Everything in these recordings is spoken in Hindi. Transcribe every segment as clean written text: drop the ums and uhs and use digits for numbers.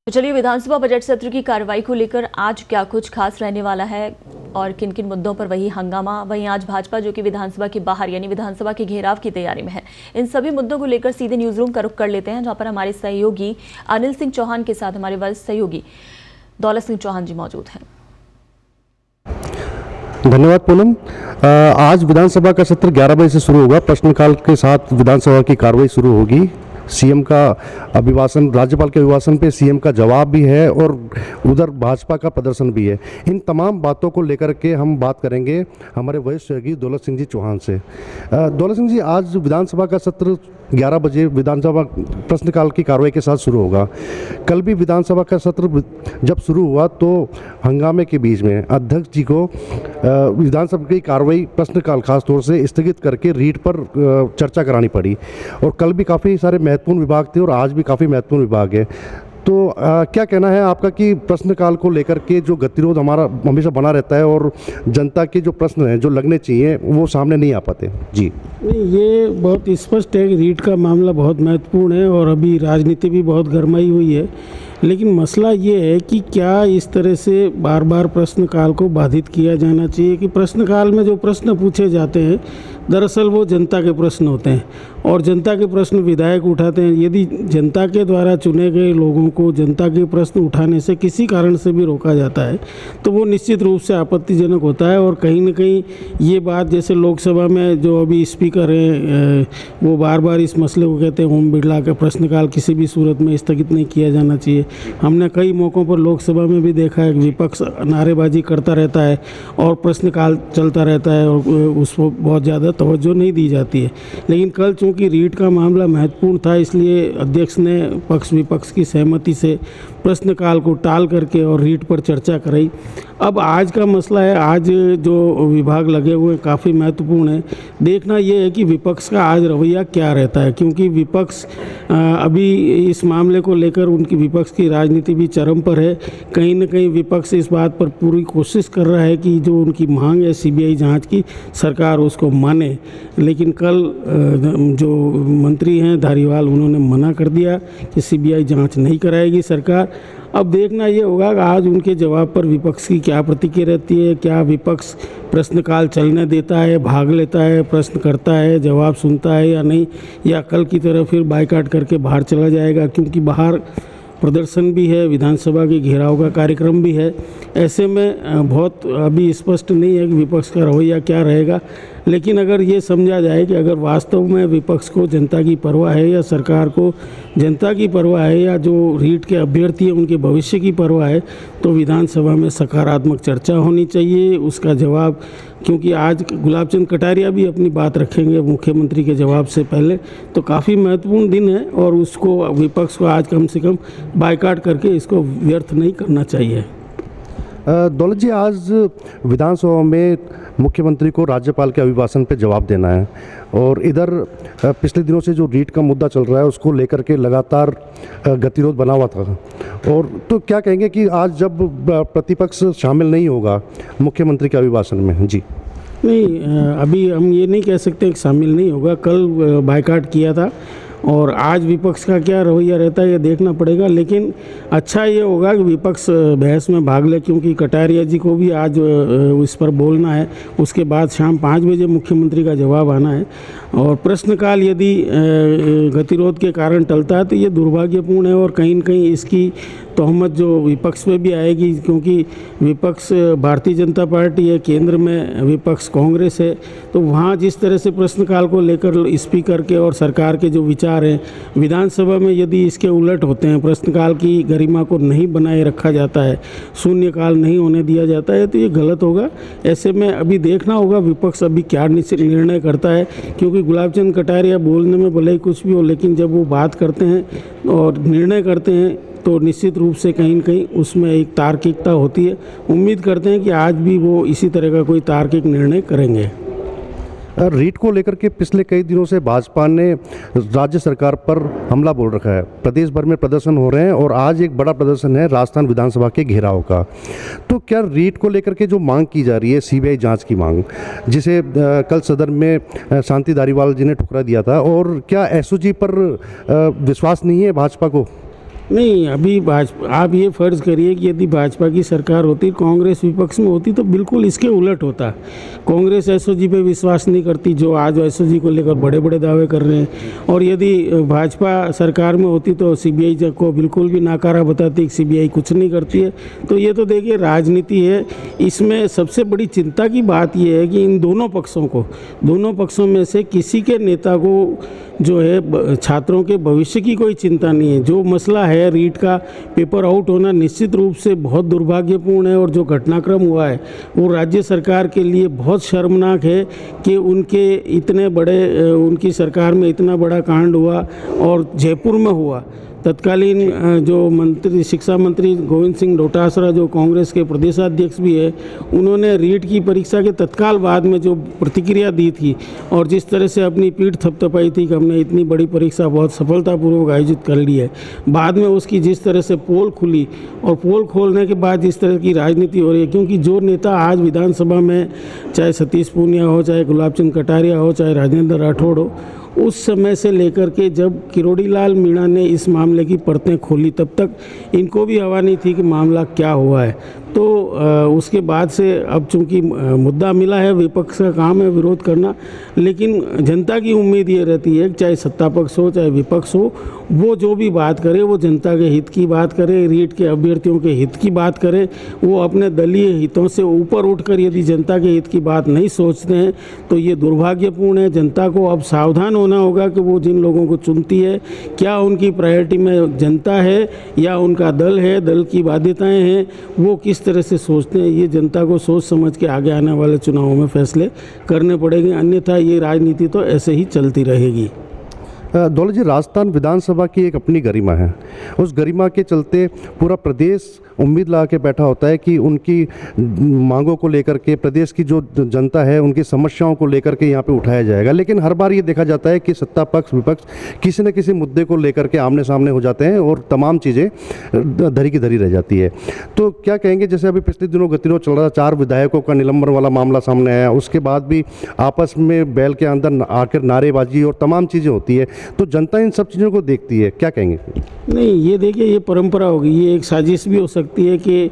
तो चलिए, विधानसभा बजट सत्र की कार्रवाई को लेकर आज क्या कुछ खास रहने वाला है और किन किन मुद्दों पर वही हंगामा, वहीं आज भाजपा जो कि विधानसभा के बाहर यानी विधानसभा के घेराव की तैयारी में है, इन सभी मुद्दों को लेकर सीधे न्यूज रूम का रुख कर लेते हैं, जहां पर हमारे सहयोगी अनिल सिंह चौहान के साथ हमारे वरिष्ठ सहयोगी दौलत सिंह चौहान जी मौजूद हैं। धन्यवाद पूनम। आज विधानसभा का सत्र 11 बजे से शुरू होगा। प्रश्नकाल के साथ विधानसभा की कार्रवाई शुरू होगी। सीएम का अभिभाषण, राज्यपाल के अभिभाषण पे सीएम का जवाब भी है और उधर भाजपा का प्रदर्शन भी है। इन तमाम बातों को लेकर के हम बात करेंगे हमारे वरिष्ठ सहयोगी दौलत सिंह जी चौहान से। दौलत सिंह जी, आज विधानसभा का सत्र 11 बजे विधानसभा प्रश्नकाल की कार्रवाई के साथ शुरू होगा। कल भी विधानसभा का सत्र जब शुरू हुआ तो हंगामे के बीच में अध्यक्ष जी को विधानसभा की कार्रवाई प्रश्नकाल खास तौर से स्थगित करके रीट पर चर्चा करानी पड़ी। और कल भी काफ़ी सारे महत्वपूर्ण विभाग थे और आज भी काफ़ी महत्वपूर्ण विभाग है। तो क्या कहना है आपका कि प्रश्नकाल को लेकर के जो गतिरोध हमारा हमेशा बना रहता है और जनता के जो प्रश्न हैं जो लगने चाहिए वो सामने नहीं आ पाते? जी नहीं, ये बहुत स्पष्ट है कि रीट का मामला बहुत महत्वपूर्ण है और अभी राजनीति भी बहुत गरमाई हुई है। लेकिन मसला ये है कि क्या इस तरह से बार बार प्रश्नकाल को बाधित किया जाना चाहिए कि प्रश्नकाल में जो प्रश्न पूछे जाते हैं दरअसल वो जनता के प्रश्न होते हैं और जनता के प्रश्न विधायक उठाते हैं। यदि जनता के द्वारा चुने गए लोगों को जनता के प्रश्न उठाने से किसी कारण से भी रोका जाता है तो वो निश्चित रूप से आपत्तिजनक होता है। और कहीं ना कहीं ये बात, जैसे लोकसभा में जो अभी स्पीकर हैं वो बार बार इस मसले को कहते हैं ओम बिरला का प्रश्नकाल किसी भी सूरत में स्थगित नहीं किया जाना चाहिए। हमने कई मौक़ों पर लोकसभा में भी देखा है कि विपक्ष नारेबाजी करता रहता है और प्रश्नकाल चलता रहता है और उस पर बहुत ज़्यादा तवज्जो नहीं दी जाती है। लेकिन कल चूँकि रीट का मामला महत्वपूर्ण था इसलिए अध्यक्ष ने पक्ष विपक्ष की सहमति से प्रश्नकाल को टाल करके और रीट पर चर्चा कराई। अब आज का मसला है, आज जो विभाग लगे हुए हैं काफ़ी महत्वपूर्ण है। देखना ये है कि विपक्ष का आज रवैया क्या रहता है, क्योंकि विपक्ष अभी इस मामले को लेकर उनकी विपक्ष की राजनीति भी चरम पर है। कहीं ना कहीं विपक्ष इस बात पर पूरी कोशिश कर रहा है कि जो उनकी मांग है सीबीआई जांच की, सरकार उसको माने। लेकिन कल जो मंत्री हैं धारीवाल, उन्होंने मना कर दिया कि सीबीआई जांच नहीं कराएगी सरकार। अब देखना ये होगा कि आज उनके जवाब पर विपक्ष की क्या प्रतिक्रिया रहती है। क्या विपक्ष प्रश्नकाल चलने देता है, भाग लेता है, प्रश्न करता है, जवाब सुनता है या नहीं, या कल की तरह फिर बायकॉट करके बाहर चला जाएगा, क्योंकि बाहर प्रदर्शन भी है, विधानसभा के घेराव का कार्यक्रम भी है। ऐसे में बहुत अभी स्पष्ट नहीं है कि विपक्ष का रवैया क्या रहेगा। लेकिन अगर ये समझा जाए कि अगर वास्तव में विपक्ष को जनता की परवाह है या सरकार को जनता की परवाह है या जो रीट के अभ्यर्थी हैं उनके भविष्य की परवाह है, तो विधानसभा में सकारात्मक चर्चा होनी चाहिए। उसका जवाब, क्योंकि आज गुलाब चंद कटारिया भी अपनी बात रखेंगे मुख्यमंत्री के जवाब से पहले, तो काफ़ी महत्वपूर्ण दिन है और उसको विपक्ष को आज कम से कम बायकॉट करके इसको व्यर्थ नहीं करना चाहिए। दौलत जी, आज विधानसभा में मुख्यमंत्री को राज्यपाल के अभिभाषण पर जवाब देना है और इधर पिछले दिनों से जो रीट का मुद्दा चल रहा है उसको लेकर के लगातार गतिरोध बना हुआ था। और तो क्या कहेंगे कि आज जब प्रतिपक्ष शामिल नहीं होगा मुख्यमंत्री के अभिभाषण में? जी नहीं, अभी हम ये नहीं कह सकते कि शामिल नहीं होगा। कल बायकॉट किया था और आज विपक्ष का क्या रवैया रहता है ये देखना पड़ेगा। लेकिन अच्छा ये होगा कि विपक्ष बहस में भाग ले, क्योंकि कटारिया जी को भी आज इस पर बोलना है। उसके बाद शाम 5 बजे मुख्यमंत्री का जवाब आना है और प्रश्नकाल यदि गतिरोध के कारण टलता है तो ये दुर्भाग्यपूर्ण है और कहीं न कहीं इसकी तोहमत जो विपक्ष पे भी आएगी, क्योंकि विपक्ष भारतीय जनता पार्टी है, केंद्र में विपक्ष कांग्रेस है। तो वहाँ जिस तरह से प्रश्नकाल को लेकर स्पीकर के और सरकार के जो विचार हैं, विधानसभा में यदि इसके उलट होते हैं, प्रश्नकाल की गरिमा को नहीं बनाए रखा जाता है, शून्यकाल नहीं होने दिया जाता है, तो ये गलत होगा। ऐसे में अभी देखना होगा विपक्ष अभी क्या निर्णय करता है, क्योंकि गुलाब चंद कटारिया बोलने में भले ही कुछ भी हो, लेकिन जब वो बात करते हैं और निर्णय करते हैं तो निश्चित रूप से कहीं न कहीं उसमें एक तार्किकता होती है। उम्मीद करते हैं कि आज भी वो इसी तरह का कोई तार्किक निर्णय करेंगे। रीट को लेकर के पिछले कई दिनों से भाजपा ने राज्य सरकार पर हमला बोल रखा है। प्रदेश भर में प्रदर्शन हो रहे हैं और आज एक बड़ा प्रदर्शन है राजस्थान विधानसभा के घेराव का। तो क्या रीट को लेकर के जो मांग की जा रही है, सीबीआई जांच की मांग, जिसे कल सदन में शांति धारीवाल जी ने ठुकरा दिया था, और क्या एसओजी पर विश्वास नहीं है भाजपा को? नहीं, अभी भाजपा, आप ये फर्ज करिए कि यदि भाजपा की सरकार होती, कांग्रेस विपक्ष में होती, तो बिल्कुल इसके उलट होता। कांग्रेस एसओजी पे विश्वास नहीं करती, जो आज एसओजी को लेकर बड़े बड़े दावे कर रहे हैं, और यदि भाजपा सरकार में होती तो सीबीआई को बिल्कुल भी नाकारा बताती, सीबीआई कुछ नहीं करती है। तो ये तो देखिए राजनीति है। इसमें सबसे बड़ी चिंता की बात यह है कि इन दोनों पक्षों में से किसी के नेता को जो है छात्रों के भविष्य की कोई चिंता नहीं है। जो मसला है रीट का पेपर आउट होना निश्चित रूप से बहुत दुर्भाग्यपूर्ण है, और जो घटनाक्रम हुआ है वो राज्य सरकार के लिए बहुत शर्मनाक है कि उनकी सरकार में इतना बड़ा कांड हुआ और जयपुर में हुआ। तत्कालीन जो मंत्री, शिक्षा मंत्री गोविंद सिंह डोटासरा, जो कांग्रेस के प्रदेशाध्यक्ष भी है, उन्होंने रीट की परीक्षा के तत्काल बाद में जो प्रतिक्रिया दी थी और जिस तरह से अपनी पीठ थपथपाई थी कि हमने इतनी बड़ी परीक्षा बहुत सफलतापूर्वक आयोजित कर ली है, बाद में उसकी जिस तरह से पोल खुली और पोल खोलने के बाद जिस तरह की राजनीति हो रही है, क्योंकि जो नेता आज विधानसभा में, चाहे सतीश पूनिया हो, चाहे गुलाब चंद कटारिया हो, चाहे राजेंद्र राठौड़ हो, उस समय से लेकर के जब किरोड़ी लाल मीणा ने इस मामले की परतें खोली, तब तक इनको भी हवा नहीं थी कि मामला क्या हुआ है। तो उसके बाद से अब चूंकि मुद्दा मिला है, विपक्ष का काम है विरोध करना, लेकिन जनता की उम्मीद ये रहती है कि चाहे सत्ता पक्ष हो चाहे विपक्ष हो, वो जो भी बात करे वो जनता के हित की बात करे, रीट के अभ्यर्थियों के हित की बात करे। वो अपने दलीय हितों से ऊपर उठकर यदि जनता के हित की बात नहीं सोचते हैं तो ये दुर्भाग्यपूर्ण है। जनता को अब सावधान होना होगा कि वो जिन लोगों को चुनती है, क्या उनकी प्रायोरिटी में जनता है या उनका दल है, दल की बाध्यताएं हैं, वो किस तरह से सोचते हैं। ये जनता को सोच समझ के आगे आने वाले चुनावों में फैसले करने पड़ेंगे, अन्यथा ये राजनीति तो ऐसे ही चलती रहेगी। दौलत जी, राजस्थान विधानसभा की एक अपनी गरिमा है। उस गरिमा के चलते पूरा प्रदेश उम्मीद लगा के बैठा होता है कि उनकी मांगों को लेकर के, प्रदेश की जो जनता है उनकी समस्याओं को लेकर के यहाँ पे उठाया जाएगा। लेकिन हर बार ये देखा जाता है कि सत्ता पक्ष विपक्ष किसी न किसी मुद्दे को लेकर के आमने सामने हो जाते हैं और तमाम चीज़ें धरी की धरी रह जाती है। तो क्या कहेंगे, जैसे अभी पिछले दिनों गतिरोध चल रहा, 4 विधायकों का निलंबन वाला मामला सामने आया, उसके बाद भी आपस में बैल के अंदर आकर नारेबाजी और तमाम चीज़ें होती है, तो जनता इन सब चीज़ों को देखती है, क्या कहेंगे? नहीं, ये देखिए, ये परंपरा होगी, ये एक साजिश भी हो सकती है कि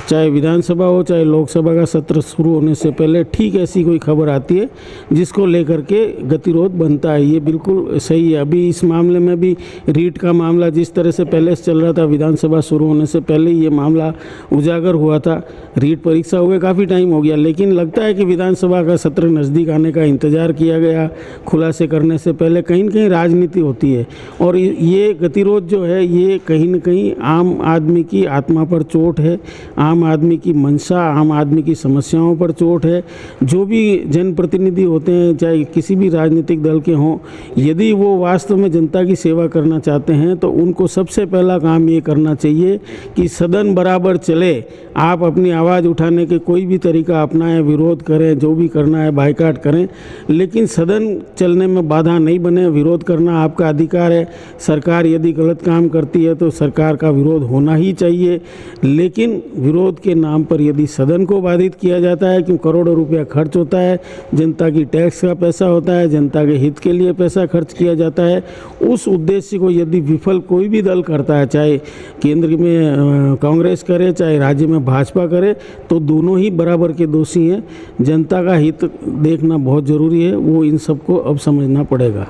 चाहे विधानसभा हो चाहे लोकसभा का सत्र शुरू होने से पहले ठीक ऐसी कोई खबर आती है जिसको लेकर के गतिरोध बनता है। ये बिल्कुल सही है। अभी इस मामले में भी रीट का मामला जिस तरह से पहले से चल रहा था, विधानसभा शुरू होने से पहले ये मामला उजागर हुआ था। रीट परीक्षा हुए काफ़ी टाइम हो गया, लेकिन लगता है कि विधानसभा का सत्र नज़दीक आने का इंतज़ार किया गया। खुलासे करने से पहले कहीं न कहीं राजनीति होती है, और ये गतिरोध जो है ये कहीं न कहीं आम आदमी की आत्मा पर चोट है, आम आदमी की मंशा, आम आदमी की समस्याओं पर चोट है। जो भी जनप्रतिनिधि होते हैं, चाहे किसी भी राजनीतिक दल के हों, यदि वो वास्तव में जनता की सेवा करना चाहते हैं तो उनको सबसे पहला काम ये करना चाहिए कि सदन बराबर चले। आप अपनी आवाज़ उठाने के कोई भी तरीका अपनाएं, विरोध करें, जो भी करना है बायकॉट करें, लेकिन सदन चलने में बाधा नहीं बने। विरोध करना आपका अधिकार है। सरकार यदि गलत काम करती है तो सरकार का विरोध होना ही चाहिए, लेकिन विरोध के नाम पर यदि सदन को बाधित किया जाता है, क्यों करोड़ों रुपया खर्च होता है, जनता की टैक्स का पैसा होता है, जनता के हित के लिए पैसा खर्च किया जाता है, उस उद्देश्य को यदि विफल कोई भी दल करता है, चाहे केंद्र में कांग्रेस करे चाहे राज्य में भाजपा करे, तो दोनों ही बराबर के दोषी हैं। जनता का हित देखना बहुत ज़रूरी है, वो इन सबको अब समझना पड़ेगा।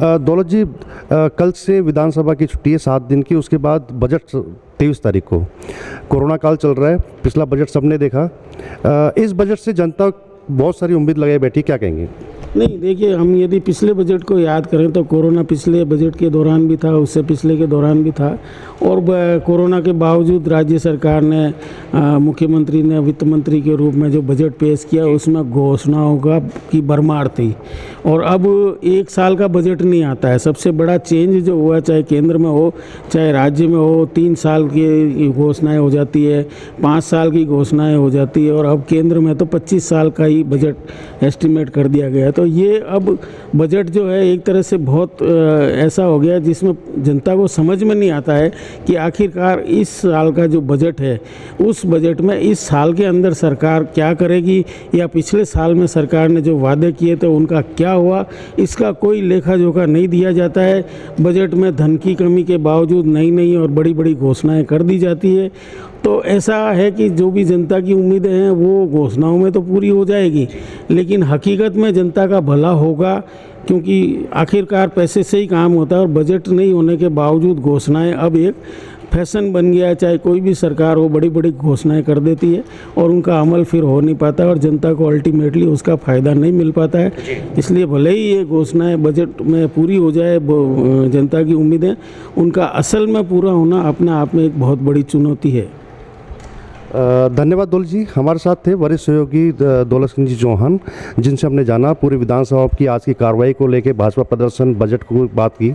दौलत जी, कल से विधानसभा की छुट्टी है 7 दिन की, उसके बाद बजट 23 तारीख को। कोरोना काल चल रहा है, पिछला बजट सबने देखा। इस बजट से जनता बहुत सारी उम्मीद लगाए बैठी, क्या कहेंगे? नहीं, देखिए, हम यदि पिछले बजट को याद करें तो कोरोना पिछले बजट के दौरान भी था, उससे पिछले के दौरान भी था, और कोरोना के बावजूद राज्य सरकार ने, मुख्यमंत्री ने वित्त मंत्री के रूप में जो बजट पेश किया उसमें घोषणाओं की भरमार थी। और अब 1 साल का बजट नहीं आता है। सबसे बड़ा चेंज जो हुआ, चाहे केंद्र में हो चाहे राज्य में हो, 3 साल की घोषणाएँ हो जाती है, 5 साल की घोषणाएँ हो जाती है, और अब केंद्र में तो 25 साल का ही बजट एस्टिमेट कर दिया गया है। तो ये अब बजट जो है एक तरह से बहुत ऐसा हो गया जिसमें जनता को समझ में नहीं आता है कि आखिरकार इस साल का जो बजट है उस बजट में इस साल के अंदर सरकार क्या करेगी या पिछले साल में सरकार ने जो वादे किए थे उनका क्या हुआ, इसका कोई लेखा जोखा नहीं दिया जाता है। बजट में धन की कमी के बावजूद नई नई और बड़ी बड़ी घोषणाएं कर दी जाती है। तो ऐसा है कि जो भी जनता की उम्मीदें हैं वो घोषणाओं में तो पूरी हो जाएगी, लेकिन हकीकत में जनता का भला होगा, क्योंकि आखिरकार पैसे से ही काम होता है। और बजट नहीं होने के बावजूद घोषणाएं अब एक फैशन बन गया है। चाहे कोई भी सरकार हो, बड़ी बड़ी घोषणाएं कर देती है और उनका अमल फिर हो नहीं पाता और जनता को अल्टीमेटली उसका फ़ायदा नहीं मिल पाता है। इसलिए भले ही ये घोषणाएं बजट में पूरी हो जाए, जनता की उम्मीदें उनका असल में पूरा होना अपने आप में एक बहुत बड़ी चुनौती है। धन्यवाद दौलत जी। हमारे साथ थे वरिष्ठ सहयोगी दौलत सिंह जी चौहान, जिनसे हमने जाना पूरी विधानसभा की आज की कार्रवाई को लेकर, भाजपा प्रदर्शन, बजट को बात की।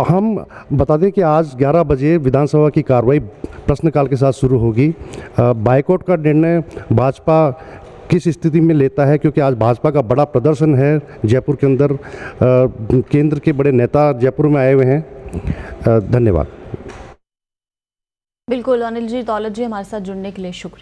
हम बता दें कि आज 11 बजे विधानसभा की कार्रवाई प्रश्नकाल के साथ शुरू होगी। बायकॉट का निर्णय भाजपा किस स्थिति में लेता है, क्योंकि आज भाजपा का बड़ा प्रदर्शन है जयपुर के अंदर। केंद्र के बड़े नेता जयपुर में आए हुए हैं। धन्यवाद। बिल्कुल अनिल जी, दौलत जी, हमारे साथ जुड़ने के लिए शुक्रिया।